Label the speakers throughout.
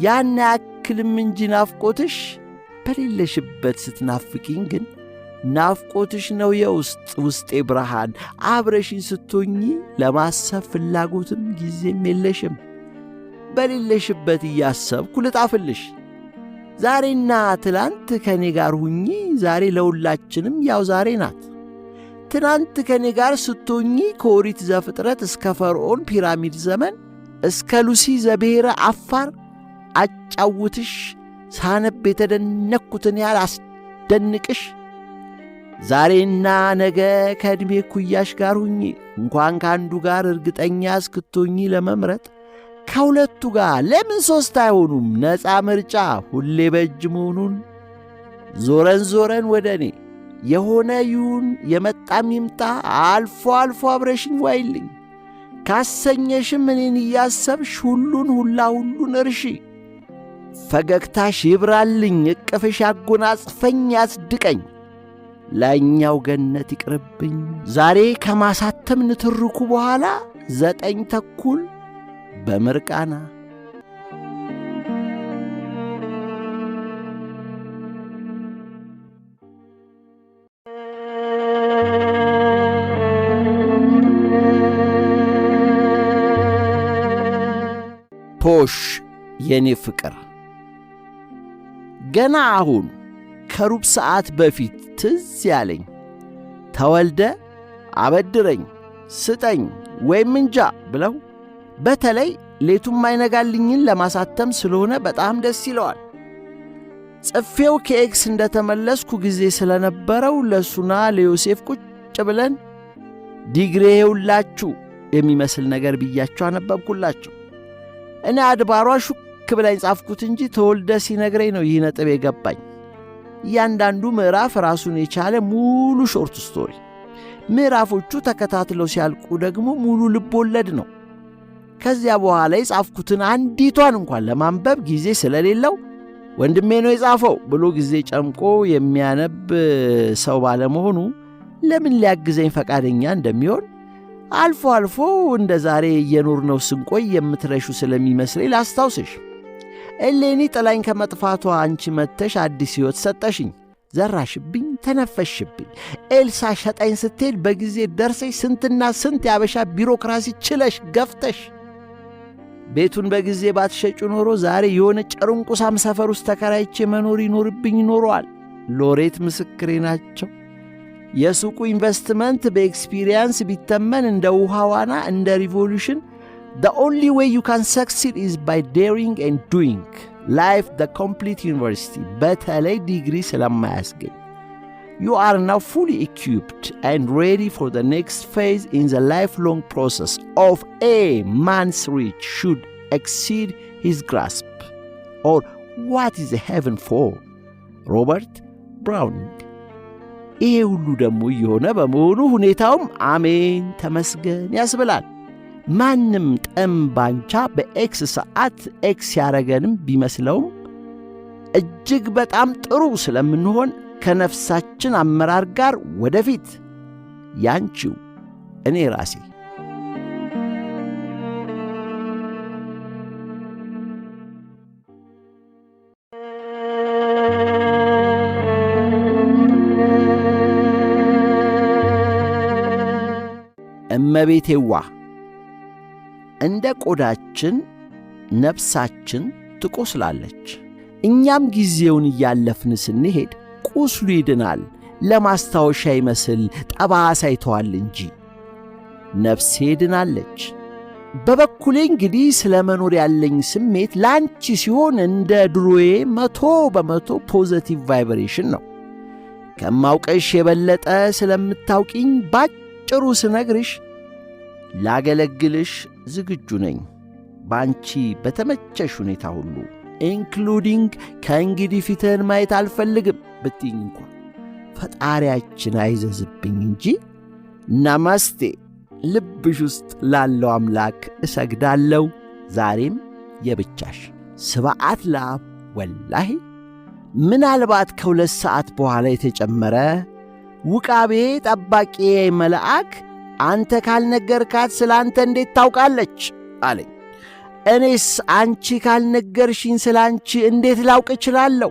Speaker 1: ያን ያክልም እንጂ ናፍቆትሽ በሌለሽበት ስትናፍቂኝ ግን ናፍቆትሽ ነው ውስጤ ብርሃን አብረሽኝ ስትሆኚ ለማሰብ ፍላጎትም ጊዜም የለሽም በሌለሽበት እያሰብኩ ልጣፍልሽ ዛሬና ትላንት ከኔ ጋር ሁኚ ዛሬ ለሁላችንም ያው ዛሬ ናት ትናንት ከኔ ጋር ስትሆኚ ከኦሪት ዘፍጥረት እስከ ፈርዖን ፒራሚድ ዘመን እስከ ሉሲ ዘብሔረ አፋር አጫውትሽ ሳነብ የተደነቅኩትን ያህል አስደንቅሽ ዛሬና ነገ ከዕድሜ ኩያሽ ጋር ሁኚ እንኳን ከአንዱ ጋር እርግጠኛ እስክትሆኚ ለመምረጥ ከሁለቱ ጋር ለምን ሦስት አይሆኑም ነፃ ምርጫ ሁሌ በእጅ መሆኑን ዞረን ወደ እኔ የሆነ ይሁን የመጣም ይምጣ አልፎ አልፎ አብረሽኝ ዋይልኝ ካሰኘሽም እኔን እያሰብሽ ሁሉን እርሺ ፈገግታሽ ይብራልኝ እቅፍሽ ያጎናጽፈኝ ያስድቀኝ ላይኛው ገነት ይቅርብኝ ዛሬ ከማሳተም ንትርኩ በኋላ 9:30 በምርቃና ፖሽ የኔ ፍቅር ገና አሁን ከሩብ ሰዓት በፊት ትዝ ያለኝ ተወልደ አበድረኝ ስጠኝ ወይም እንጃ ብለው በተለይ ሌቱም አይነጋልኝን ለማሳተም ስለሆነ በጣም ደስ ይለዋል ጽፌው ከኤክስ እንደተመለስኩ ጊዜ ስለነበረው ለሱና ለዮሴፍ ቁጭ ብለን ዲግሪ ሁላችሁ የሚመስል ነገር ብያቸው አነበብኩላችሁ እኔ አድባሯ ሹክ ብላኝ ጻፍኩት እንጂ ተወልደ ሲነግረኝ ነው ይህ ነጥብ የገባኝ እያንዳንዱ ምዕራፍ ራሱን የቻለ ሙሉ ሾርት ስቶሪ ምዕራፎቹ ተከታትለው ሲያልቁ ደግሞ ሙሉ ልብ ወለድ ነው ከዚያ በኋላ የጻፍኩትን አንዲቷን እንኳን ለማንበብ ጊዜ ስለሌለው ወንድሜ ነው የጻፈው ብሎ ጊዜ ጨምቆ የሚያነብ ሰው ባለመሆኑ ለምን ሊያግዘኝ ፈቃደኛ እንደሚሆን አልፎ እንደ ዛሬ እየኖርነው ስንቆይ የምትረሹ ስለሚመስለኝ ላስታውስሽ እሌኒ ጥላኝ ከመጥፋቷ አንቺ መተሽ አዲስ ሕይወት ሰጠሽኝ ዘራሽብኝ ተነፈሽብኝ ኤልሳ ሸጣኝ ስትሄድ በጊዜ ደርሰሽ ስንትና ስንት ያበሻ ቢሮክራሲ ችለሽ ገፍተሽ ቤቱን በጊዜ ባትሸጩ ኖሮ ዛሬ የሆነ ጨርንቁሳም ሰፈር ውስጥ ተከራይቼ መኖር ይኖርብኝ ኖሯል ሎሬት ምስክሬ ናቸው የሱቁ ኢንቨስትመንት በኤክስፒሪየንስ ቢተመን እንደ ውሃ ዋና እንደ ሪቮሉሽን the only way you can succeed is by daring and doing life the complete university በተለይ ዲግሪ ስለማያስገኝ you are now fully equipped and ready for the next phase in the lifelong process of a man's reach should exceed his grasp or what is heaven for ሮበርት ብራውኒንግ ይሄ ሁሉ ደግሞ የሆነ በመሆኑ ሁኔታውም አሜን ተመስገን ያስብላል ማንም ጠምባንቻ በኤክስ ሰዓት ኤክስ ያረገንም ቢመስለውም እጅግ በጣም ጥሩ ስለምንሆን ከነፍሳችን አመራር ጋር ወደፊት ያንቺው እኔ ራሴ እመቤቴዋ እንደ ቆዳችን ነፍሳችን ትቆስላለች እኛም ጊዜውን እያለፍን ስንሄድ ቁስሉ ይድናል ለማስታወሻ ይመስል ጠባሳ ይተዋል እንጂ ነፍሴ ድናለች በበኩሌ እንግዲህ ስለ መኖር ያለኝ ስሜት ላንቺ ሲሆን እንደ ድሮዬ 100% ፖዚቲቭ ቫይብሬሽን ነው ከማውቀሽ የበለጠ ስለምታውቂኝ ባጭሩ ስነግርሽ ላገለግልሽ ዝግጁ ነኝ ባንቺ በተመቸሽ ሁኔታ ሁሉ ኢንክሉዲንግ ከእንግዲህ ፊትህን ማየት አልፈልግም ብትይኝ እንኳን ፈጣሪያችን አይዘዝብኝ እንጂ ናማስቴ ልብሽ ውስጥ ላለው አምላክ እሰግዳለሁ ዛሬም የብቻሽ ስብዓት ለአብ ወላሂ ምናልባት ከ2 ሰዓት በኋላ የተጨመረ ውቃቤ ጠባቂ መልአክ አንተ ካልነገርካት ስለ አንተ እንዴት ታውቃለች አለኝ እኔስ አንቺ ካልነገርሽኝ ስለ አንቺ እንዴት ላውቅ እችላለሁ?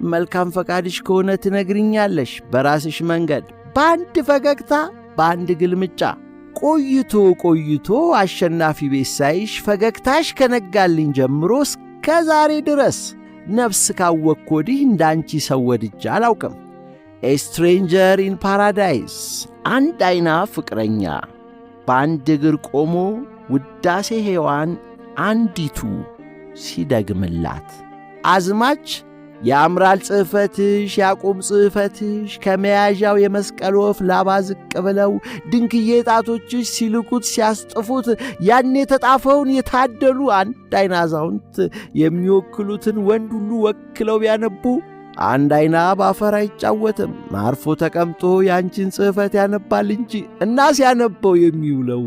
Speaker 1: መልካም ፈቃድሽ ከሆነ ትነግሪኛለሽ በራስሽ መንገድ፣ በአንድ ፈገግታ፣ በአንድ ግልምጫ። ቆይቶ ቆይቶ አሸናፊ ቤት ሳይሽ ፈገግታሽ ከነጋልኝ ጀምሮ እስከ ዛሬ ድረስ ነፍስ ካወቅኩ ወዲህ እንዳንቺ ሰው ወድጄ አላውቅም። ኤ ስትሬንጀር ኢን ፓራዳይስ፣ አንድ አይና ፍቅረኛ፣ በአንድ እግር ቆሞ ውዳሴ ሔዋን አንዲቱ ሲደግምላት። አዝማች ያምራል ጽሕፈትሽ ያቁም ጽሕፈትሽ፣ ከመያዣው የመስቀል ወፍ ላባ ዝቅ ብለው ድንክዬ ጣቶችሽ ሲልኩት ሲያስጥፉት፣ ያን የተጣፈውን የታደሉ አንድ አይና አዛውንት የሚወክሉትን ወንድ ሁሉ ወክለው ቢያነቡ አንድ አይና ባፈር አይጫወትም፣ አርፎ ተቀምጦ ያንቺን ጽሕፈት ያነባል እንጂ። እና ሲያነበው የሚውለው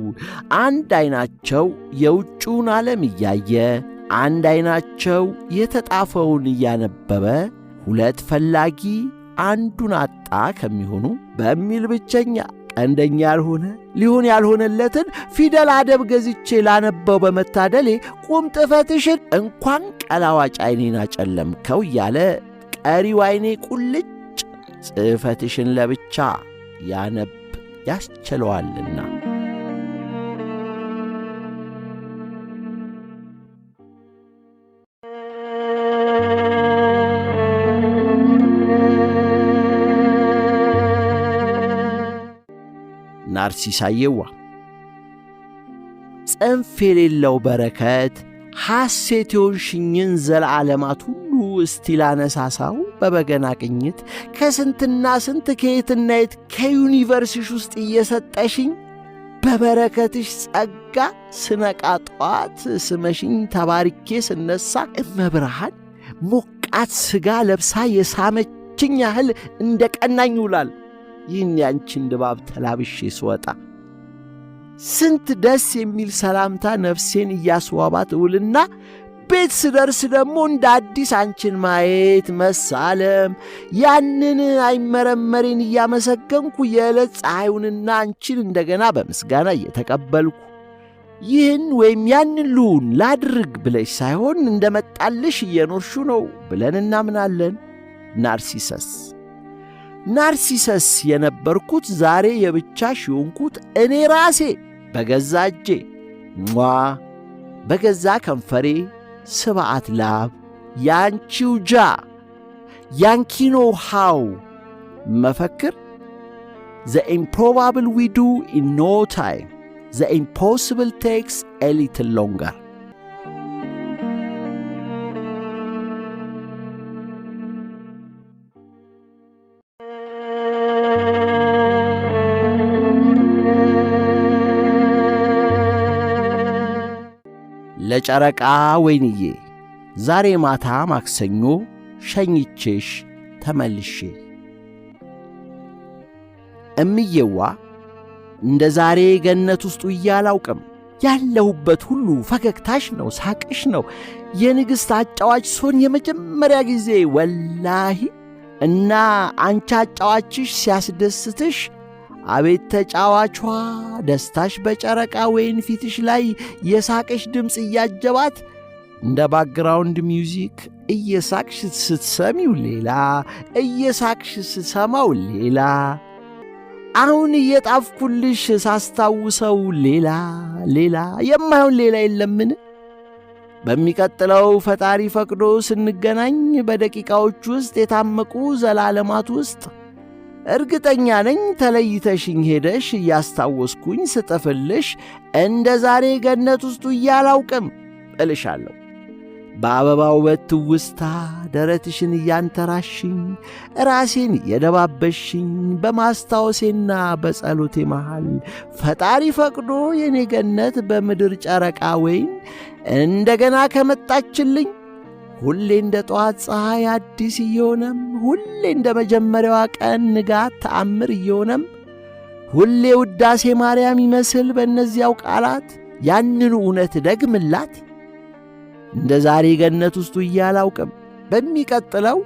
Speaker 1: አንድ አይናቸው የውጭውን ዓለም እያየ አንድ አይናቸው የተጣፈውን እያነበበ ሁለት ፈላጊ አንዱን አጣ ከሚሆኑ በሚል ብቸኛ ቀንደኛ ያልሆነ ሊሆን ያልሆነለትን ፊደል አደብ ገዝቼ ላነበው በመታደሌ ቁም ጥፈትሽን እንኳን ቀላዋጭ አይኔን አጨለምከው እያለ ቀሪው አይኔ ቁልጭ ጽሕፈትሽን ለብቻ ያነብ ያስችለዋልና። ናርሲስ አየዋ ጽንፍ የሌለው በረከት ሐሴት የሆንሽኝን ዘለዓለማት ሁሉ እስቲ ላነሳሳው በበገና ቅኝት፣ ከስንትና ስንት ከየትና የት ከዩኒቨርስሽ ውስጥ እየሰጠሽኝ በበረከትሽ ጸጋ ስነቃ ጠዋት ስመሽኝ ተባርኬ ስነሳ እመብርሃን ሞቃት ሥጋ ለብሳ የሳመችኝ ያህል እንደ ቀናኝ ውላል። ይህን ያንቺን ድባብ ተላብሼ ስወጣ ስንት ደስ የሚል ሰላምታ ነፍሴን እያስዋባት እውልና ቤት ስደርስ ደግሞ እንደ አዲስ አንቺን ማየት መሳለም፣ ያንን አይመረመሬን እያመሰገንኩ የዕለት ፀሐዩንና አንቺን እንደገና በምስጋና እየተቀበልኩ ይህን ወይም ያንን ልሁን ላድርግ ብለሽ ሳይሆን እንደመጣልሽ እየኖርሹ ነው ብለን እናምናለን። ናርሲሰስ የነበርኩት ዛሬ የብቻሽ የሆንኩት እኔ ራሴ በገዛ እጄ በገዛ ከንፈሬ ስብዓት ላብ ያንቺው ጃ ያንኪኖ ሃው መፈክር The improbable we do in no time, the impossible takes a little longer. ለጨረቃ ወይንዬ ዛሬ ማታ ማክሰኞ ሸኝቼሽ ተመልሼ። እምዬዋ እንደ ዛሬ ገነት ውስጥ እያላውቅም ያለሁበት ሁሉ ፈገግታሽ ነው፣ ሳቅሽ ነው። የንግሥት አጫዋች ሶን የመጀመሪያ ጊዜ ወላሂ እና አንቺ አጫዋችሽ ሲያስደስትሽ አቤት ተጫዋቿ ደስታሽ በጨረቃ ወይን ፊትሽ ላይ የሳቅሽ ድምፅ እያጀባት እንደ ባክግራውንድ ሚውዚክ እየሳቅሽ ስትሰሚው ሌላ፣ እየሳቅሽ ስትሰማው ሌላ፣ አሁን እየጣፍኩልሽ ሳስታውሰው ሌላ የማይሆን ሌላ የለምን? በሚቀጥለው ፈጣሪ ፈቅዶ ስንገናኝ በደቂቃዎች ውስጥ የታመቁ ዘላለማት ውስጥ እርግጠኛ ነኝ ተለይተሽኝ ሄደሽ እያስታወስኩኝ ስጥፍልሽ እንደ ዛሬ ገነት ውስጡ እያላውቅም እልሻለሁ። በአበባው በትውስታ ደረትሽን እያንተራሽኝ ራሴን የደባበሽኝ በማስታወሴና በጸሎቴ መሃል ፈጣሪ ፈቅዶ የኔ ገነት በምድር ጨረቃ ወይን እንደገና ከመጣችልኝ ሁሌ እንደ ጠዋት ፀሐይ አዲስ እየሆነም ሁሌ እንደ መጀመሪያዋ ቀን ንጋት ተአምር እየሆነም ሁሌ ውዳሴ ማርያም ይመስል በእነዚያው ቃላት ያንኑ እውነት ደግምላት እንደ ዛሬ ገነት ውስጡ እያላውቅም በሚቀጥለው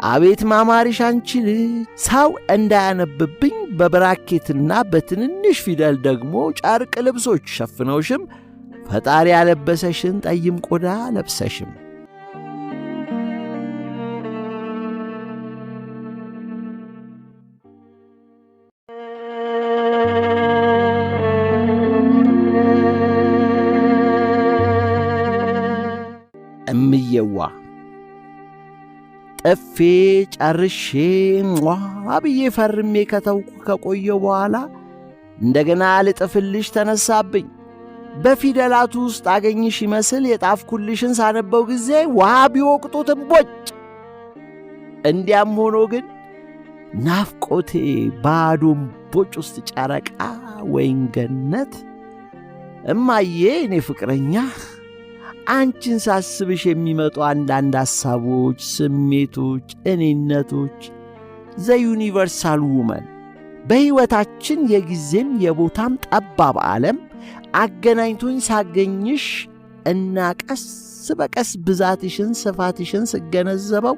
Speaker 1: አቤት ማማሪሽ አንቺ ልጅ ሰው እንዳያነብብኝ በብራኬትና በትንንሽ ፊደል ደግሞ ጨርቅ ልብሶች ሸፍነውሽም ፈጣሪ ያለበሰሽን ጠይም ቆዳ ለብሰሽም። እምየዋ ጥፌ ጨርሼ ብዬ ፈርሜ ከተውኩ ከቆየው በኋላ እንደገና ልጥፍልሽ ተነሳብኝ። በፊደላቱ ውስጥ አገኝሽ ይመስል የጣፍኩልሽን ሳነበው ጊዜ ውሃ ቢወቅጡት እምቦጭ። እንዲያም ሆኖ ግን ናፍቆቴ ባዶ እምቦጭ ውስጥ ጨረቃ ወይን ገነት። እማዬ እኔ ፍቅረኛ አንቺን ሳስብሽ የሚመጡ አንዳንድ ሐሳቦች፣ ስሜቶች፣ እኔነቶች ዘዩኒቨርሳል ውመን በሕይወታችን የጊዜም የቦታም ጠባብ ዓለም አገናኝቶኝ ሳገኝሽ እና ቀስ በቀስ ብዛትሽን ስፋትሽን ስገነዘበው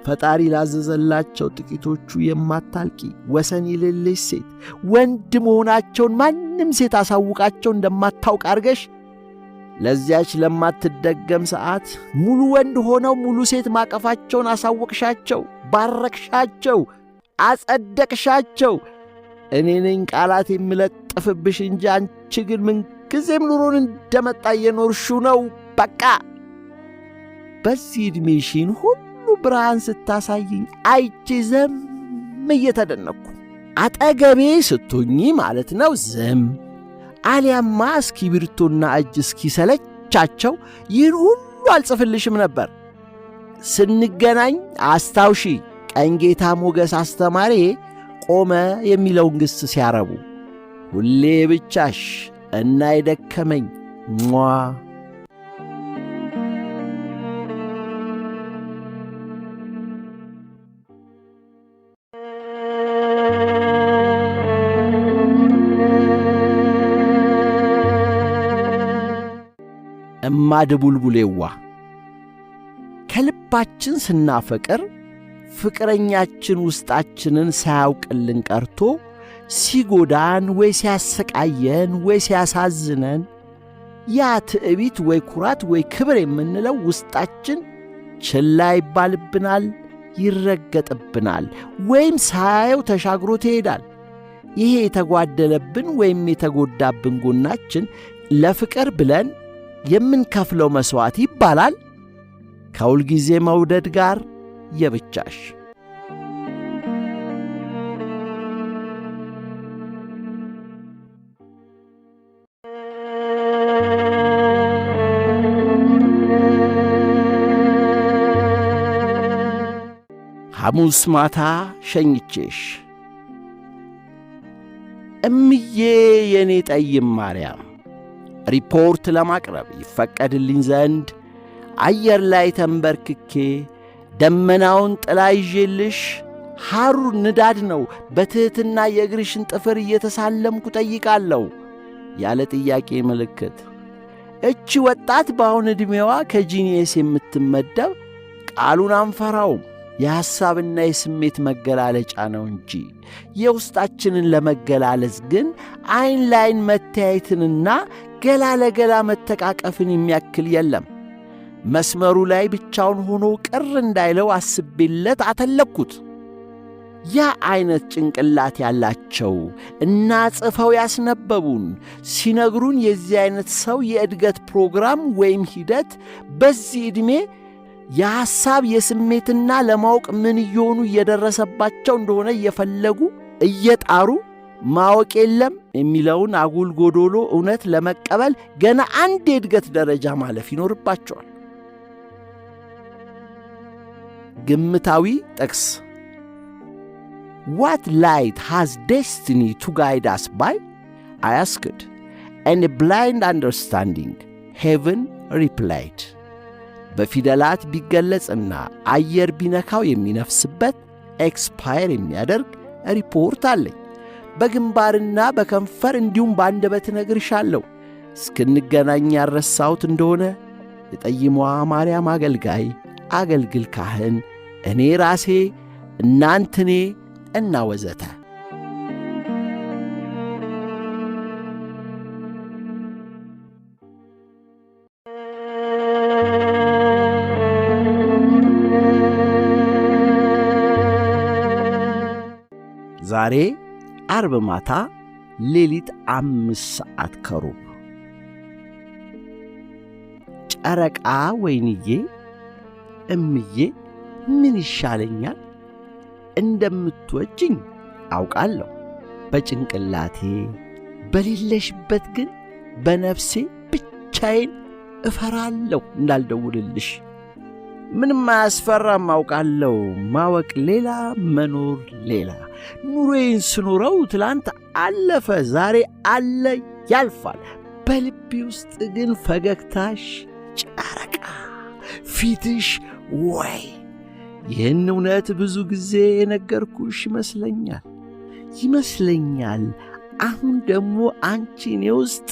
Speaker 1: ፈጣሪ ላዘዘላቸው ጥቂቶቹ የማታልቂ ወሰን የሌለሽ ሴት ወንድ መሆናቸውን ማንም ሴት አሳውቃቸው እንደማታውቅ አርገሽ ለዚያች ለማትደገም ሰዓት ሙሉ ወንድ ሆነው ሙሉ ሴት ማቀፋቸውን አሳወቅሻቸው፣ ባረክሻቸው፣ አጸደቅሻቸው። እኔ ነኝ ቃላት የምለጥፍብሽ እንጂ አንቺ ግን ምንጊዜም ኑሮን እንደመጣ እየኖርሽው ነው። በቃ በዚህ ዕድሜሽን ሁሉ ብርሃን ስታሳይኝ አይቼ ዘም እየተደነቅኩ አጠገቤ ስትሆኚ ማለት ነው ዝም አሊያማ እስኪብርቶና እጅ እስኪሰለቻቸው ይህን ሁሉ አልጽፍልሽም ነበር። ስንገናኝ አስታውሺ ቀኝጌታ ሞገስ አስተማሪ ቆመ የሚለውን ግስ ሲያረቡ ሁሌ ብቻሽ እና የደከመኝ ሟ እማድቡልቡሌዋ ከልባችን ስናፈቅር ፍቅረኛችን ውስጣችንን ሳያውቅልን ቀርቶ ሲጎዳን ወይ ሲያሰቃየን ወይ ሲያሳዝነን ያ ትዕቢት ወይ ኩራት ወይ ክብር የምንለው ውስጣችን ችላ ይባልብናል፣ ይረገጥብናል፣ ወይም ሳያየው ተሻግሮ ትሄዳል። ይሄ የተጓደለብን ወይም የተጎዳብን ጎናችን ለፍቅር ብለን የምንከፍለው መሥዋዕት ይባላል። ከሁልጊዜ መውደድ ጋር የብቻሽ ሐሙስ ማታ ሸኝቼሽ እምዬ የኔ ጠይም ማርያም ሪፖርት ለማቅረብ ይፈቀድልኝ ዘንድ አየር ላይ ተንበርክኬ ደመናውን ጥላ ይዤልሽ ሐሩር ንዳድ ነው በትሕትና የእግርሽን ጥፍር እየተሳለምኩ ጠይቃለሁ ያለ ጥያቄ ምልክት። እቺ ወጣት በአሁን ዕድሜዋ ከጂኒየስ የምትመደብ ቃሉን አንፈራውም የሐሳብና የስሜት መገላለጫ ነው እንጂ የውስጣችንን ለመገላለጽ ግን ዐይን ላይን መተያየትንና ገላ ለገላ መተቃቀፍን የሚያክል የለም። መስመሩ ላይ ብቻውን ሆኖ ቅር እንዳይለው አስቤለት አተለኩት። ያ ዐይነት ጭንቅላት ያላቸው እና ጽፈው ያስነበቡን ሲነግሩን የዚህ ዐይነት ሰው የእድገት ፕሮግራም ወይም ሂደት በዚህ ዕድሜ የሐሳብ የስሜትና ለማወቅ ምን እየሆኑ እየደረሰባቸው እንደሆነ እየፈለጉ እየጣሩ ማወቅ የለም የሚለውን አጉል ጎዶሎ እውነት ለመቀበል ገና አንድ የእድገት ደረጃ ማለፍ ይኖርባቸዋል። ግምታዊ ጥቅስ What light has destiny to guide us by? I asked, and a blind understanding, heaven replied. በፊደላት ቢገለጽና አየር ቢነካው የሚነፍስበት ኤክስፓየር የሚያደርግ ሪፖርት አለኝ። በግንባርና በከንፈር እንዲሁም በአንደበት እነግርሻለሁ። እስክንገናኝ ያረሳሁት እንደሆነ የጠይሟ ማርያም አገልጋይ አገልግል ካህን እኔ ራሴ እናንትኔ እና ወዘተ። ዛሬ ዓርብ ማታ ሌሊት 5 ሰዓት ከሩብ። ጨረቃ ወይንዬ እምዬ ምን ይሻለኛል? እንደምትወጂኝ አውቃለሁ በጭንቅላቴ፣ በሌለሽበት ግን በነፍሴ ብቻዬን እፈራለሁ እንዳልደውልልሽ። ምንም አያስፈራም አውቃለሁ። ማወቅ ሌላ መኖር ሌላ። ኑሮዬን ስኖረው ትላንት አለፈ፣ ዛሬ አለ ያልፋል። በልቤ ውስጥ ግን ፈገግታሽ ጨረቃ፣ ፊትሽ ወይ! ይህን እውነት ብዙ ጊዜ የነገርኩሽ ይመስለኛል። አሁን ደግሞ አንቺ እኔ ውስጥ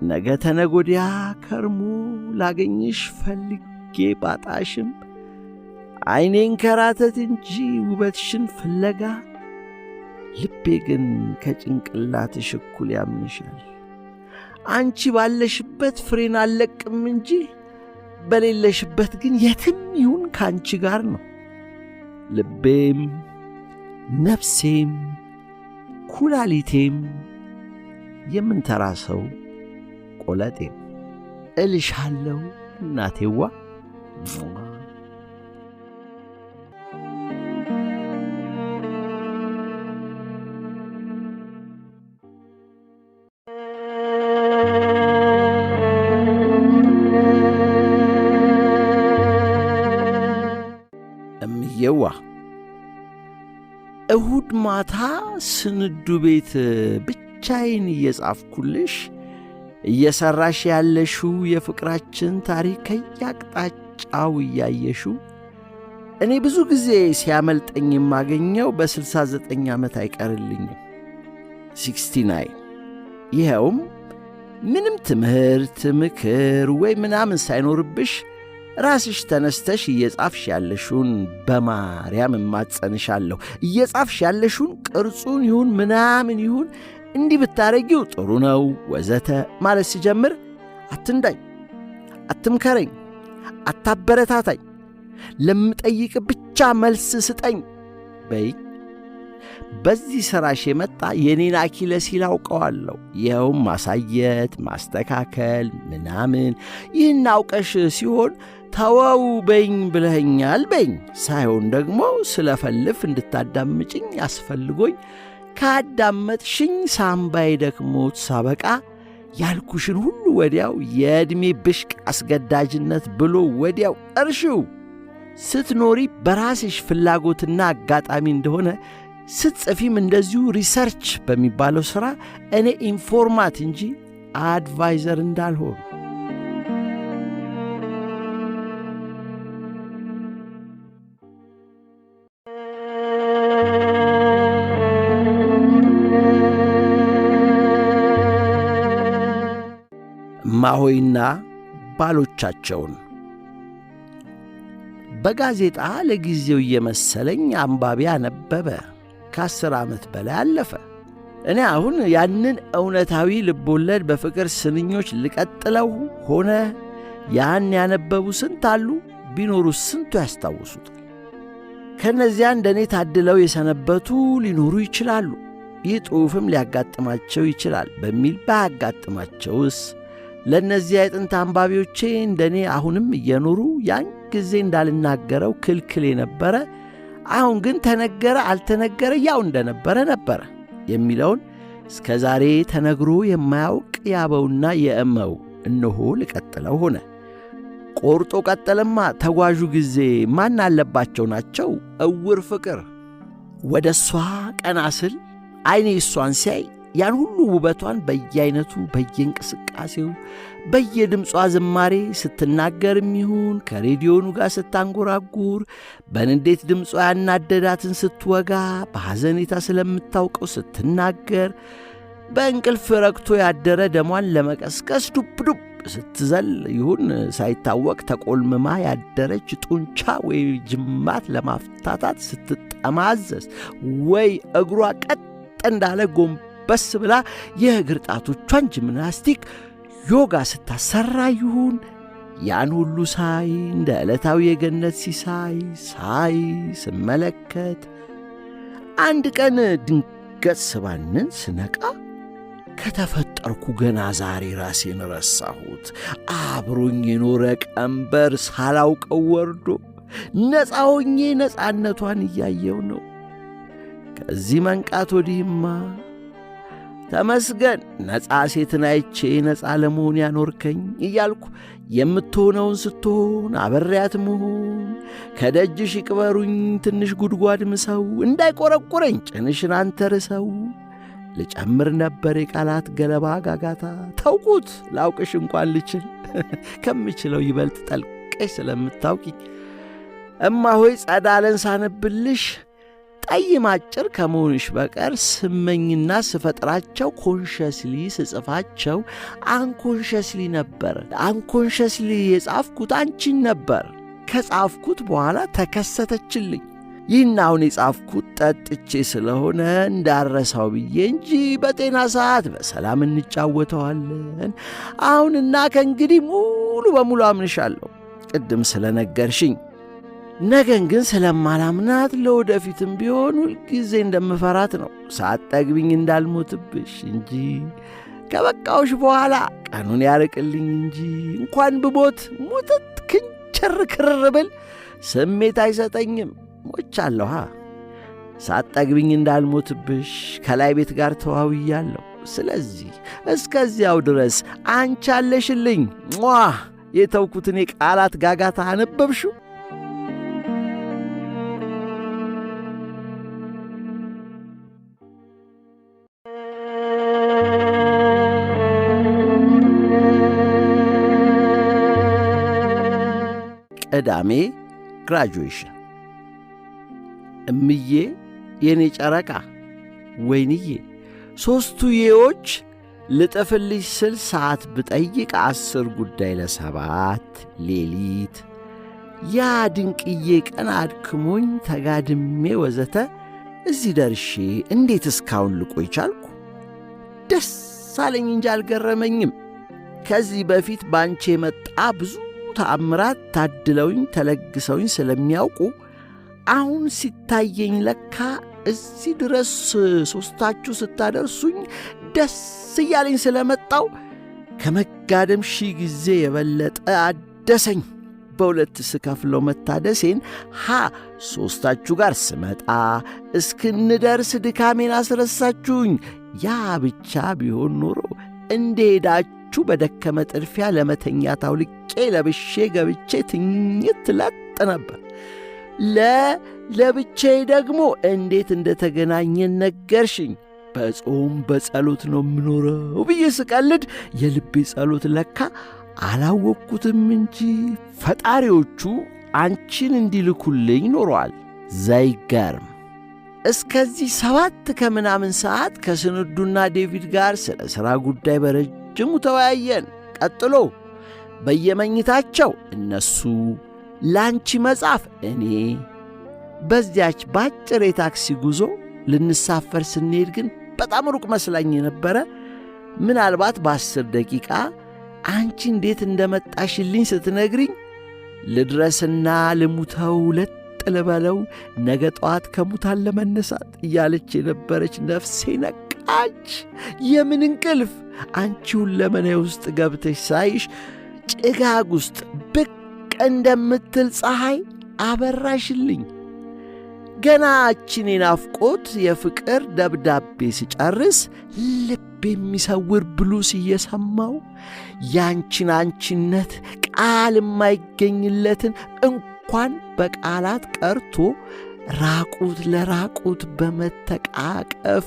Speaker 1: ነገ ተነጎዲያ ከርሞ ላገኝሽ ፈልጌ ባጣሽም ዐይኔን ከራተት እንጂ ውበትሽን ፍለጋ፣ ልቤ ግን ከጭንቅላትሽ እኩል ያምንሻል። አንቺ ባለሽበት ፍሬን አልለቅም እንጂ በሌለሽበት ግን የትም ይሁን ከአንቺ ጋር ነው። ልቤም ነፍሴም ኩላሊቴም የምንተራ ሰው ቆለጤም እልሻለሁ እናቴዋ። እምዬዋ እሁድ ማታ ስንዱ ቤት ብቻዬን እየጻፍኩልሽ እየሠራሽ ያለሽው የፍቅራችን ታሪክ ከያቅጣጫው እያየሽው፣ እኔ ብዙ ጊዜ ሲያመልጠኝ የማገኘው በ69 ዓመት አይቀርልኝም 69። ይኸውም ምንም ትምህርት ምክር ወይ ምናምን ሳይኖርብሽ ራስሽ ተነስተሽ እየጻፍሽ ያለሽውን በማርያም እማጸንሻለሁ፣ እየጻፍሽ ያለሽውን ቅርጹን ይሁን ምናምን ይሁን እንዲህ ብታረጊው ጥሩ ነው ወዘተ ማለት ሲጀምር አትንዳኝ፣ አትምከረኝ፣ አታበረታታኝ፣ ለምጠይቅ ብቻ መልስ ስጠኝ በይ። በዚህ ሥራሽ የመጣ የኔን አኪለሲል አውቀዋለሁ። ይኸውም ማሳየት፣ ማስተካከል ምናምን። ይህን አውቀሽ ሲሆን ተወው በኝ ብለኸኛል በኝ ሳይሆን ደግሞ ስለፈልፍ እንድታዳምጭኝ አስፈልጎኝ ካዳመጥሽኝ ሳምባዬ ደክሞት ሳበቃ ያልኩሽን ሁሉ ወዲያው የዕድሜ ብሽቅ አስገዳጅነት ብሎ ወዲያው እርሺው። ስትኖሪ በራስሽ ፍላጎትና አጋጣሚ እንደሆነ ስትጽፊም እንደዚሁ ሪሰርች በሚባለው ሥራ እኔ ኢንፎርማት እንጂ አድቫይዘር እንዳልሆን። እማሆይና ባሎቻቸውን በጋዜጣ ለጊዜው እየመሰለኝ አንባቢ አነበበ። ከ10 ዓመት በላይ አለፈ። እኔ አሁን ያንን እውነታዊ ልቦለድ በፍቅር ስንኞች ልቀጥለው ሆነ ያን ያነበቡ ስንት አሉ? ቢኖሩ ስንቱ ያስታውሱታል? ከነዚያ እንደኔ ታድለው የሰነበቱ ሊኖሩ ይችላሉ። ይህ ጽሑፍም ሊያጋጥማቸው ይችላል በሚል ባያጋጥማቸውስ ለእነዚያ የጥንት አንባቢዎቼ እንደኔ አሁንም እየኖሩ ያን ጊዜ እንዳልናገረው ክልክል የነበረ አሁን ግን ተነገረ አልተነገረ ያው እንደነበረ ነበረ የሚለውን እስከ ዛሬ ተነግሮ የማያውቅ የአበውና የእመው እነሆ ልቀጥለው ሆነ። ቆርጦ ቀጠለማ። ተጓዡ ጊዜ ማን አለባቸው ናቸው እውር ፍቅር። ወደ እሷ ቀና ስል ዐይኔ እሷን ሲያይ ያን ሁሉ ውበቷን በየአይነቱ በየእንቅስቃሴው በየድምጿ ዝማሬ ስትናገርም ይሁን ከሬዲዮኑ ጋር ስታንጎራጉር በንዴት ድምጿ ያናደዳትን ስትወጋ በሐዘኔታ ስለምታውቀው ስትናገር በእንቅልፍ ረግቶ ያደረ ደሟን ለመቀስቀስ ዱብ ስትዘል ይሁን ሳይታወቅ ተቆልምማ ያደረች ጡንቻ ወይ ጅማት ለማፍታታት ስትጠማዘዝ ወይ እግሯ ቀጥ እንዳለ ጎንበስ ብላ የእግር ጣቶቿን ጂምናስቲክ ዮጋ ስታሰራ ይሁን ያን ሁሉ ሳይ እንደ ዕለታዊ የገነት ሲሳይ ስመለከት አንድ ቀን ድንገት ስባንን ስነቃ ከተፈጠርኩ ገና ዛሬ ራሴን ረሳሁት። አብሮኝ የኖረ ቀንበር ሳላውቀው ወርዶ ነፃ ሆኜ ነፃነቷን እያየው ነው። ከዚህ መንቃት ወዲህማ ተመስገን ነፃ ሴትን አይቼ ነፃ ለመሆን ያኖርከኝ እያልኩ የምትሆነውን ስትሆን አበሬያት መሆን ከደጅሽ ይቅበሩኝ ትንሽ ጉድጓድ ምሰው እንዳይቆረቁረኝ ጭንሽን አንተርሰው ልጨምር ነበር የቃላት ገለባ ጋጋታ ተውኩት ላውቅሽ እንኳን ልችል ከምችለው ይበልጥ ጠልቀሽ ስለምታውቂ እማ ሆይ ጸዳለን ሳነብልሽ ጠይም አጭር ከመሆንሽ በቀር ስመኝና ስፈጥራቸው ኮንሸስሊ ስጽፋቸው አንኮንሸስሊ ነበር። አንኮንሸስሊ የጻፍኩት አንቺን ነበር። ከጻፍኩት በኋላ ተከሰተችልኝ። ይህን አሁን የጻፍኩት ጠጥቼ ስለሆነ እንዳረሳው ብዬ እንጂ በጤና ሰዓት በሰላም እንጫወተዋለን። አሁንና ከእንግዲህ ሙሉ በሙሉ አምንሻለሁ ቅድም ስለነገርሽኝ። ነገን ግን ስለማላምናት ለወደፊትም ቢሆን ሁልጊዜ እንደምፈራት ነው። ሳትጠግቢኝ እንዳልሞትብሽ እንጂ ከበቃውሽ በኋላ ቀኑን ያርቅልኝ እንጂ እንኳን ብሞት ሞተት ክንቸር ክርር ብል ስሜት አይሰጠኝም። ሞቻለሁ። ሳትጠግቢኝ እንዳልሞትብሽ ከላይ ቤት ጋር ተዋውያለሁ። ስለዚህ እስከዚያው ድረስ አንቺ አለሽልኝ። የተውኩትን የቃላት ጋጋታ አነበብሽው? ቅዳሜ ግራጁዌሽን። እምዬ የኔ ጨረቃ ወይንዬ ሦስቱ የዎች ልጥፍልሽ ስል ሰዓት ብጠይቅ 10 ጉዳይ ለ7 ሌሊት ያ ድንቅዬ ቀን አድክሞኝ ተጋድሜ ወዘተ እዚህ ደርሼ እንዴት እስካሁን ልቆይ ቻልኩ? ደስ አለኝ እንጂ አልገረመኝም። ከዚህ በፊት ባንቺ የመጣ ብዙ ተአምራት ታድለውኝ ተለግሰውኝ ስለሚያውቁ አሁን ሲታየኝ ለካ እዚህ ድረስ ሦስታችሁ ስታደርሱኝ ደስ እያለኝ ስለመጣው ከመጋደም 1000 ጊዜ የበለጠ አደሰኝ። በሁለት ስከፍለው መታደሴን ሦስታችሁ ጋር ስመጣ እስክንደርስ ድካሜን አስረሳችሁኝ። ያ ብቻ ቢሆን ኖሮ እንደሄዳችሁ በደከመ ጥድፊያ ለመተኛት አውልቄ ለብሼ ገብቼ ትኝት ለጥ ነበር። ለብቻዬ ደግሞ እንዴት እንደተገናኘን ነገርሽኝ። በጾም በጸሎት ነው የምኖረው ብዬ ስቀልድ የልቤ ጸሎት ለካ አላወቅኩትም እንጂ ፈጣሪዎቹ አንቺን እንዲልኩልኝ ኖረዋል። ዘይገርም። እስከዚህ 7 ከምናምን ሰዓት ከስንዱና ዴቪድ ጋር ስለ ሥራ ጉዳይ በረጅሙ ተወያየን። ቀጥሎ በየመኝታቸው እነሱ፣ ላንቺ መጻፍ እኔ። በዚያች ባጭር የታክሲ ጉዞ ልንሳፈር ስንሄድ ግን በጣም ሩቅ መስላኝ ነበረ። ምናልባት በ10 ደቂቃ አንቺ እንዴት እንደመጣሽልኝ ስትነግሪኝ ልድረስና ልሙተው ለጥ ልበለው ነገ ጠዋት ከሙታን ለመነሳት እያለች የነበረች ነፍሴ ነቃች። የምን እንቅልፍ! አንቺውን ለመናዬ ውስጥ ገብተሽ ሳይሽ ጭጋግ ውስጥ ብቅ እንደምትል ፀሐይ አበራሽልኝ። ገና እችን የናፍቆት የፍቅር ደብዳቤ ስጨርስ ልብ የሚሰውር ብሉስ እየሰማው ያንቺን አንቺነት ቃል የማይገኝለትን እንኳን በቃላት ቀርቶ ራቁት ለራቁት በመተቃቀፍ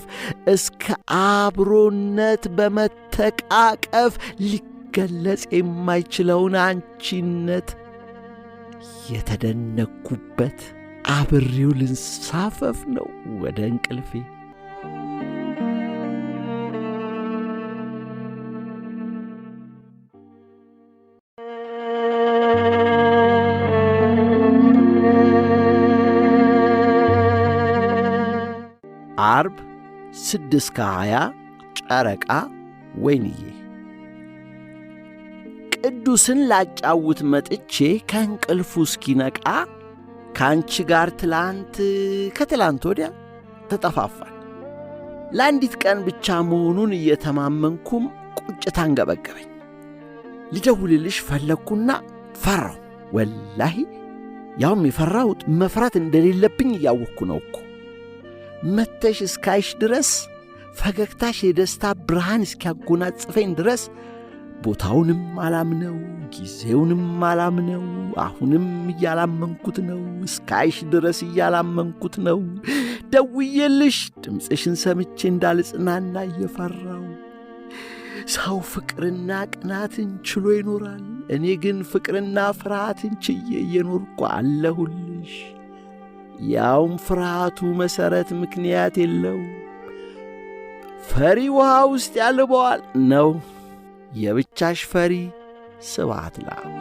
Speaker 1: እስከ አብሮነት በመተቃቀፍ ሊገለጽ የማይችለውን አንቺነት የተደነኩበት አብሬው ልንሳፈፍ ነው ወደ እንቅልፌ። ዓርብ 6:20 ጨረቃ ወይንዬ። ቅዱስን ላጫውት መጥቼ ከእንቅልፉ እስኪነቃ ከአንቺ ጋር ትላንት ከትላንት ወዲያ ተጠፋፋን። ለአንዲት ቀን ብቻ መሆኑን እየተማመንኩም ቁጭት አንገበገበኝ። ልደውልልሽ ፈለግኩና ፈራሁ። ወላሂ ያውም የፈራሁት መፍራት እንደሌለብኝ እያወቅኩ ነው እኮ። መተሽ እስካይሽ ድረስ ፈገግታሽ የደስታ ብርሃን እስኪያጎናጽፈኝ ድረስ ቦታውንም አላምነው፣ ጊዜውንም አላምነው። አሁንም እያላመንኩት ነው። እስካይሽ ድረስ እያላመንኩት ነው። ደውዬልሽ ድምፅሽን ሰምቼ እንዳልጽናና እየፈራው። ሰው ፍቅርና ቅናትን ችሎ ይኖራል። እኔ ግን ፍቅርና ፍርሃትን ችዬ እየኖርኩ አለሁልሽ። ያውም ፍርሃቱ መሠረት ምክንያት የለው። ፈሪ ውሃ ውስጥ ያልበዋል ነው። የብቻሽ ፈሪ ስብሐት ለአብ።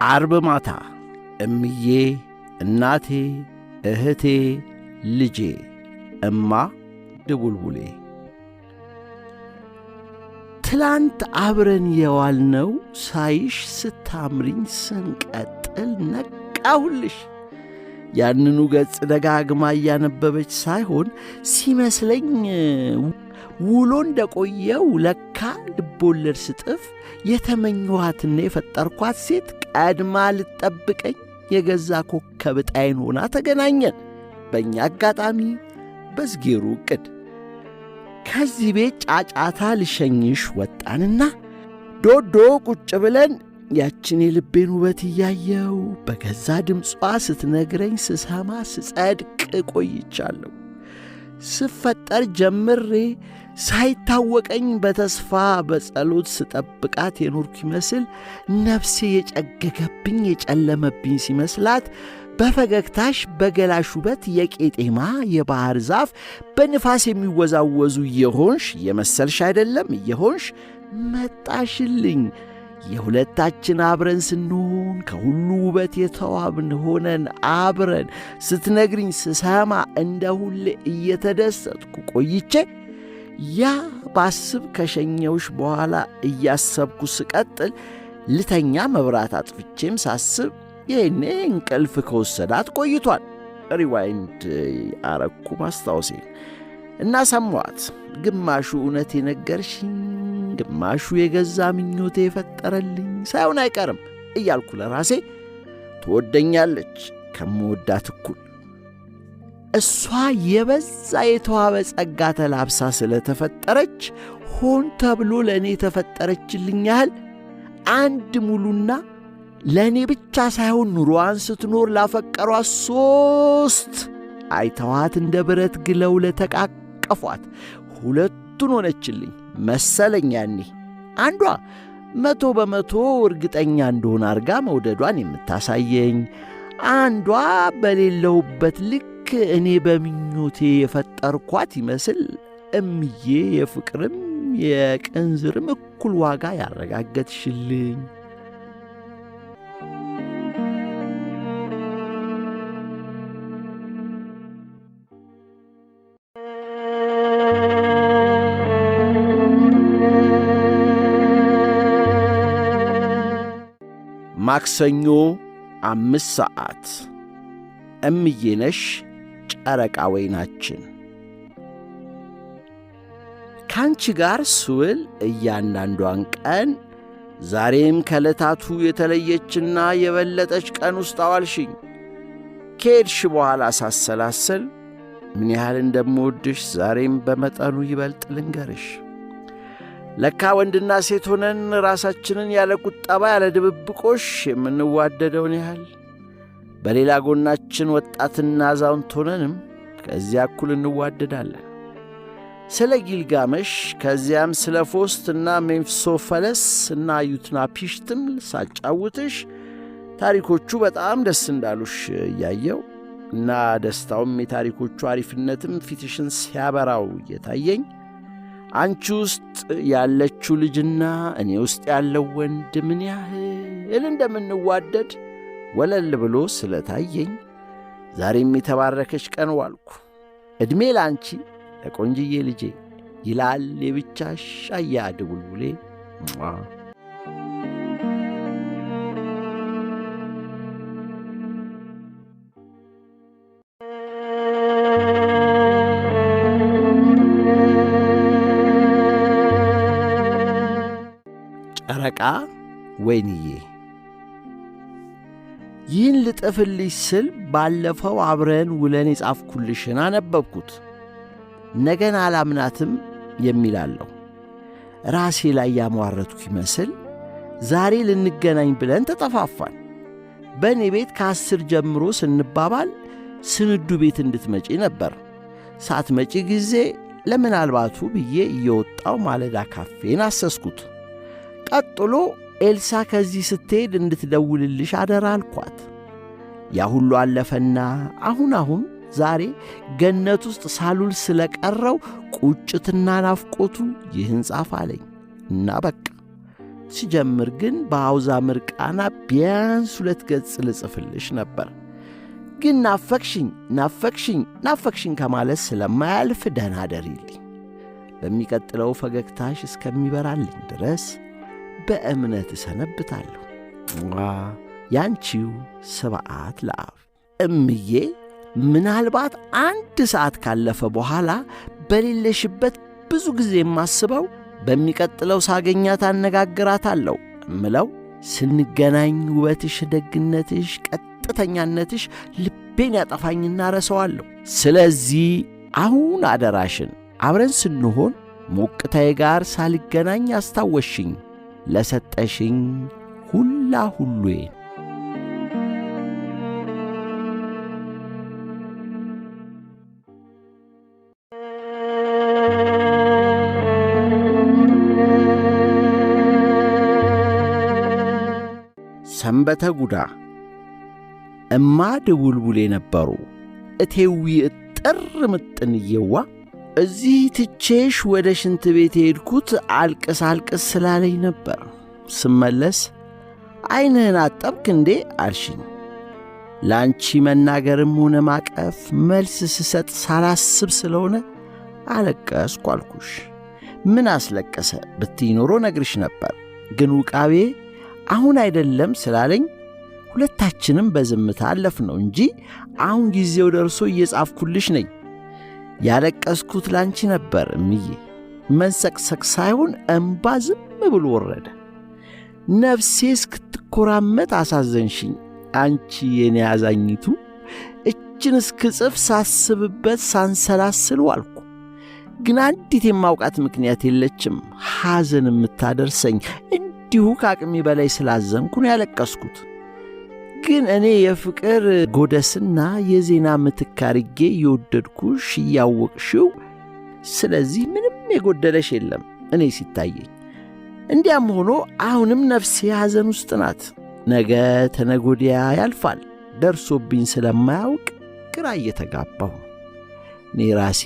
Speaker 1: ዓርብ ማታ እምዬ፣ እናቴ፣ እህቴ፣ ልጄ እማ ድቡልቡሌ ትላንት አብረን የዋልነው ሳይሽ ስታምሪኝ ስንቀጥል ነቃሁልሽ። ያንኑ ገጽ ደጋግማ እያነበበች ሳይሆን ሲመስለኝ ውሎ እንደቆየው ለካ ልቦለድ ስጥፍ የተመኘኋትና የፈጠርኳት ሴት ቀድማ ልጠብቀኝ የገዛ ኮከብ ዕጣዬን ሆና ተገናኘን። በእኛ አጋጣሚ በዝጌሩ ዕቅድ ከዚህ ቤት ጫጫታ ልሸኝሽ ወጣንና ዶዶ ቁጭ ብለን ያችን የልቤን ውበት እያየው በገዛ ድምጿ ስትነግረኝ ስሰማ ስጸድቅ ቆይቻለሁ። ስፈጠር ጀምሬ ሳይታወቀኝ በተስፋ በጸሎት ስጠብቃት የኖርኩ ይመስል ነፍሴ የጨገገብኝ የጨለመብኝ ሲመስላት በፈገግታሽ በገላሽ ውበት የቄጤማ የባሕር ዛፍ በንፋስ የሚወዛወዙ እየሆንሽ የመሰልሽ አይደለም እየሆንሽ መጣሽልኝ። የሁለታችን አብረን ስንሆን ከሁሉ ውበት የተዋብን ሆነን አብረን ስትነግሪኝ ስሰማ እንደ ሁሌ እየተደሰትኩ ቆይቼ ያ ባስብ ከሸኘውሽ በኋላ እያሰብኩ ስቀጥል ልተኛ መብራት አጥፍቼም ሳስብ ይህኔ እንቅልፍ ከወሰዳት ቆይቷል። ሪዋይንድ አረኩ ማስታወሴ እና ሰሟት። ግማሹ እውነት የነገርሽኝ፣ ግማሹ የገዛ ምኞቴ የፈጠረልኝ ሳይሆን አይቀርም እያልኩ ለራሴ ትወደኛለች ከምወዳት እኩል እሷ የበዛ የተዋበ ጸጋ ተላብሳ ስለተፈጠረች ሆን ተብሎ ለእኔ የተፈጠረችልኝ ያህል አንድ ሙሉና ለእኔ ብቻ ሳይሆን ኑሮዋን ስትኖር ላፈቀሯት ሦስት አይተዋት እንደ ብረት ግለው ለተቃቀፏት ሁለቱን ሆነችልኝ መሰለኝ። ያኔ አንዷ 100% እርግጠኛ እንደሆነ አርጋ መውደዷን የምታሳየኝ፣ አንዷ በሌለሁበት ልክ እኔ በምኞቴ የፈጠርኳት ይመስል እምዬ የፍቅርም የቅንዝርም እኩል ዋጋ ያረጋገጥሽልኝ። ማክሰኞ 5 ሰዓት እምዬ ነሽ ጨረቃ ወይናችን። ካንቺ ጋር ስውል እያንዳንዷን ቀን ዛሬም ከዕለታቱ የተለየችና የበለጠች ቀን ውስጥ አዋልሽኝ። ከሄድሽ በኋላ ሳሰላሰል ምን ያህል እንደምወድሽ ዛሬም በመጠኑ ይበልጥ ልንገርሽ። ለካ ወንድና ሴት ሆነን ራሳችንን ያለ ቁጠባ ያለ ድብብቆሽ የምንዋደደውን ያህል በሌላ ጎናችን ወጣትና አዛውንት ሆነንም ከዚያ እኩል እንዋደዳለን። ስለ ጊልጋመሽ ከዚያም ስለ ፎስትና ሜምፊስቶፈለስ እና ዩትናፒሽትም ሳጫውትሽ ታሪኮቹ በጣም ደስ እንዳሉሽ እያየው እና ደስታውም የታሪኮቹ አሪፍነትም ፊትሽን ሲያበራው እየታየኝ አንቺ ውስጥ ያለችው ልጅና እኔ ውስጥ ያለው ወንድ ምን ያህል እንደምንዋደድ ወለል ብሎ ስለታየኝ ዛሬም የተባረከች ቀን ዋልኩ። ዕድሜ ላንቺ ለቆንጅዬ ልጄ ይላል የብቻሽ አያ ድቡልቡሌ። ጨረቃ ወይንዬ። ይህን ልጥፍልሽ ስል ባለፈው አብረን ውለን የጻፍኩልሽን አነበብኩት። ነገን አላምናትም የሚላለሁ ራሴ ላይ ያሟረትኩ ይመስል ዛሬ ልንገናኝ ብለን ተጠፋፋን። በእኔ ቤት ከ10 ጀምሮ ስንባባል ስንዱ ቤት እንድትመጪ ነበር። ሳትመጪ ጊዜ ለምናልባቱ ብዬ እየወጣው ማለዳ ካፌን አሰስኩት። ቀጥሎ ኤልሳ ከዚህ ስትሄድ እንድትደውልልሽ አደራ አልኳት። ያ ሁሉ አለፈና አሁን ዛሬ ገነት ውስጥ ሳሉል ስለቀረው ቁጭትና ናፍቆቱ ይህን ጻፍ አለኝ እና በቃ። ሲጀምር ግን በአውዛ ምርቃና ቢያንስ 2 ገጽ ልጽፍልሽ ነበር። ግን ናፈቅሽኝ ከማለት ስለማያልፍ ደህና አደሪልኝ። በሚቀጥለው ፈገግታሽ እስከሚበራልኝ ድረስ በእምነት እሰነብታለሁ። ያንቺው ስብዓት ለአብ። እምዬ ምናልባት 1 ሰዓት ካለፈ በኋላ በሌለሽበት ብዙ ጊዜ የማስበው በሚቀጥለው ሳገኛት አነጋግራታለሁ እምለው ስንገናኝ ውበትሽ፣ ደግነትሽ፣ ቀጥተኛነትሽ ልቤን ያጠፋኝና ረሰዋለሁ። ስለዚህ አሁን አደራሽን አብረን ስንሆን ሞቅታዬ ጋር ሳልገናኝ አስታወሽኝ ለሰጠሽኝ ሁሉዬን። ሰንበተ ጉዳ እማ ድቡልቡሌ ነበሩ እቴዊ እጥር ምጥንየዋ። እዚህ ትቼሽ ወደ ሽንት ቤት የሄድኩት አልቅስ ስላለኝ ነበር። ስመለስ ዓይንህን አጠብክ እንዴ አልሽኝ። ላንቺ መናገርም ሆነ ማቀፍ መልስ ስሰጥ ሳላስብ ስለሆነ አለቀስኩ አልኩሽ። ምን አስለቀሰ ብትይ ኖሮ ነግርሽ ነበር። ግን ውቃቤ አሁን አይደለም ስላለኝ ሁለታችንም በዝምታ አለፍነው እንጂ አሁን ጊዜው ደርሶ እየጻፍኩልሽ ነኝ። ያለቀስኩት ላንቺ ነበር እምዬ። መንሰቅሰቅ ሳይሆን እምባ ዝም ብሎ ወረደ። ነፍሴ እስክትኮራመት አሳዘንሽኝ አንቺ የኔ አዛኝቱ። እችን እስክጽፍ ሳስብበት ሳንሰላስል ዋልኩ። ግን አንዲት የማውቃት ምክንያት የለችም ሐዘን የምታደርሰኝ። እንዲሁ ከአቅሜ በላይ ስላዘንኩ ነው ያለቀስኩት። ግን እኔ የፍቅር ጎደስና የዜና ምትክ አድርጌ የወደድኩሽ እያወቅሽው፣ ስለዚህ ምንም የጎደለሽ የለም እኔ ሲታየኝ። እንዲያም ሆኖ አሁንም ነፍሴ ሐዘን ውስጥ ናት። ነገ ተነጎዲያ ያልፋል ደርሶብኝ ስለማያውቅ ግራ እየተጋባሁ እኔ ራሴ።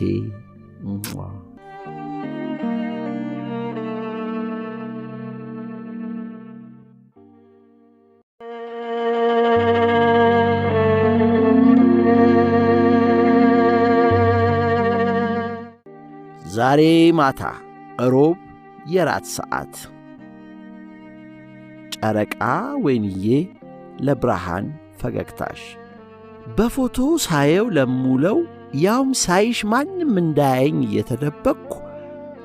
Speaker 1: ዛሬ ማታ ሮብ የራት ሰዓት። ጨረቃ ወይንዬ ለብርሃን ፈገግታሽ። በፎቶ ሳየው ለሙለው ያውም ሳይሽ ማንም እንዳያየኝ እየተደበቅኩ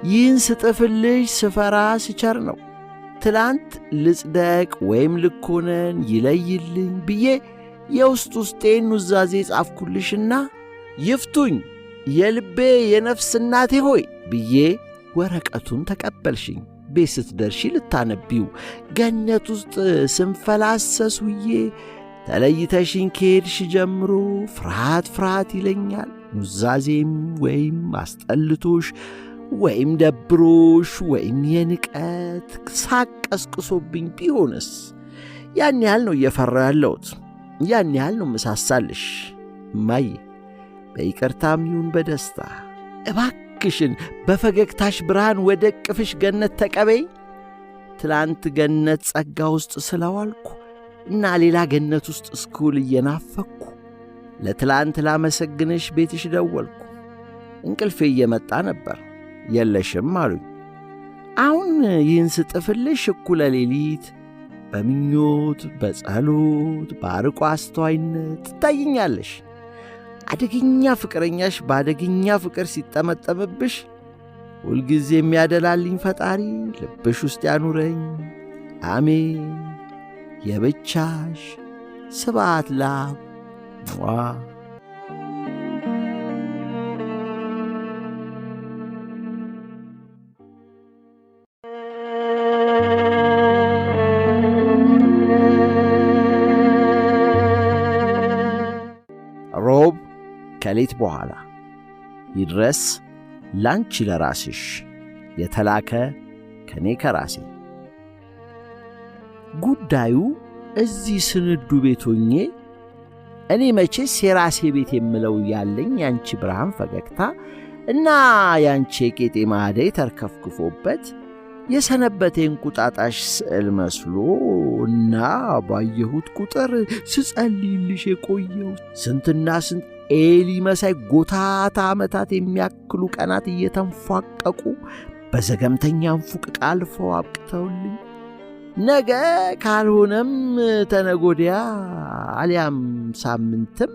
Speaker 1: ይህን ስጥፍልሽ ስፈራ ስቸር ነው። ትላንት ልጽደቅ ወይም ልኮነን ይለይልኝ ብዬ የውስጥ ውስጤን ኑዛዜ ጻፍኩልሽና ይፍቱኝ የልቤ የነፍስ እናቴ ሆይ ብዬ ወረቀቱን ተቀበልሽኝ። ቤት ስትደርሺ ልታነቢው ገነት ውስጥ ስንፈላሰስ ውዬ ተለይተሽኝ ከሄድሽ ጀምሮ ፍርሃት ይለኛል። ኑዛዜም ወይም አስጠልቶሽ ወይም ደብሮሽ ወይም የንቀት ሳቀስቅሶብኝ ቢሆንስ? ያን ያህል ነው እየፈራሁ ያለሁት። ያን ያህል ነው ምሳሳልሽ እማዬ። በይቅርታም ይሁን በደስታ እባክሽን በፈገግታሽ ብርሃን ወደ ቅፍሽ ገነት ተቀበይ። ትላንት ገነት ጸጋ ውስጥ ስለዋልኩ እና ሌላ ገነት ውስጥ እስኩል እየናፈኩ ለትላንት ላመሰግንሽ ቤትሽ ደወልኩ። እንቅልፌ እየመጣ ነበር። የለሽም አሉኝ። አሁን ይህን ስጥፍልሽ እኩለ ሌሊት በምኞት በጸሎት በአርቆ አስተዋይነት ትታይኛለሽ። አደገኛ ፍቅረኛሽ በአደገኛ ፍቅር ሲጠመጠምብሽ ሁልጊዜ የሚያደላልኝ ፈጣሪ ልብሽ ውስጥ ያኑረኝ። አሜን። የብቻሽ ስብሐት ለአብ። ሮብ ከሌት በኋላ ይድረስ ላንቺ ለራስሽ የተላከ ከኔ ከራሴ። ጉዳዩ እዚህ ስንዱ ቤት ሆኜ እኔ መቼስ የራሴ ቤት የምለው ያለኝ ያንቺ ብርሃን ፈገግታ እና ያንቺ የቄጤማ አደይ ተርከፍክፎበት የሰነበተ እንቁጣጣሽ ስዕል መስሎ እና ባየሁት ቁጥር ስጸልይልሽ የቆየው ስንትና ስንት ኤሊ መሳይ ጎታታ ዓመታት የሚያክሉ ቀናት እየተንፏቀቁ በዘገምተኛም ፉቅቅ አልፈው አብቅተውልኝ ነገ ካልሆነም ተነጎዲያ አሊያም ሳምንትም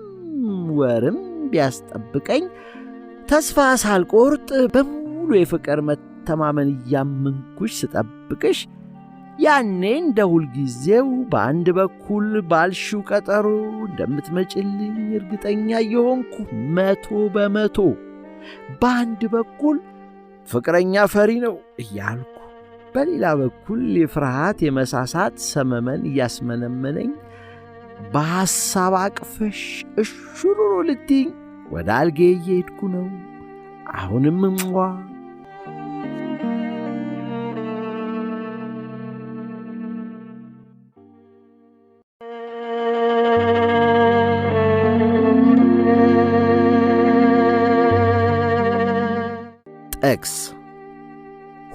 Speaker 1: ወርም ቢያስጠብቀኝ ተስፋ ሳልቆርጥ በሙሉ የፍቅር መተማመን እያመንኩሽ ስጠብቅሽ ያኔ እንደ ሁልጊዜው በአንድ በኩል ባልሽው ቀጠሮ እንደምትመጭልኝ እርግጠኛ የሆንኩ 100%፣ በአንድ በኩል ፍቅረኛ ፈሪ ነው እያልኩ በሌላ በኩል የፍርሃት የመሳሳት ሰመመን እያስመነመነኝ በሐሳብ አቅፈሽ እሹሩሩ ልትይኝ ወደ አልጌ እየሄድኩ ነው። አሁንም ጥቅስ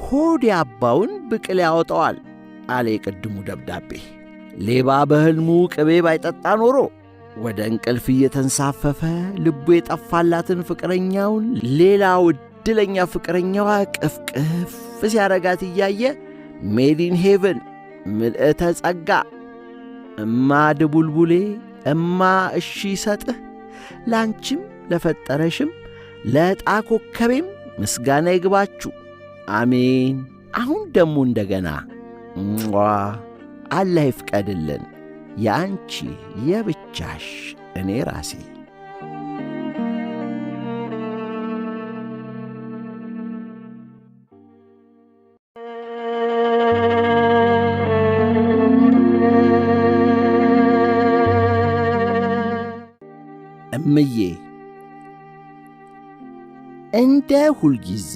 Speaker 1: ሆድ ያባውን ብቅል ያወጣዋል አለ የቅድሙ ደብዳቤ። ሌባ በሕልሙ ቅቤ ባይጠጣ ኖሮ ወደ እንቅልፍ እየተንሳፈፈ ልቡ የጠፋላትን ፍቅረኛውን ሌላው ዕድለኛ ፍቅረኛዋ ቅፍቅፍ ሲያረጋት እያየ ሜዲን ሄቨን ምልእተ ጸጋ እማ ድቡልቡሌ እማ እሺ ሰጥህ ላንቺም ለፈጠረሽም ለዕጣ ኮከቤም ምስጋና ይግባችሁ አሜን። አሁን ደሞ እንደገና አላህ ይፍቀድልን ያንቺ የብቻሽ እኔ ራሴ። እምዬ እንደ ሁልጊዜ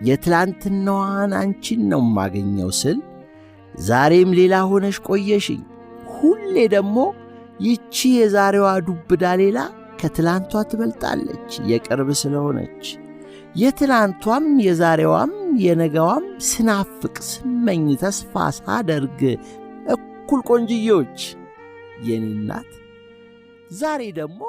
Speaker 1: የትላንትናዋን አንቺን ነው ማገኘው ስል ዛሬም ሌላ ሆነሽ ቆየሽኝ። ሁሌ ደግሞ ይቺ የዛሬዋ ዱብዳ ሌላ ከትላንቷ ትበልጣለች የቅርብ ስለሆነች። የትላንቷም የዛሬዋም የነገዋም ስናፍቅ ስመኝ ተስፋ ሳደርግ እኩል ቆንጅዬዎች የኔ እናት ዛሬ ደግሞ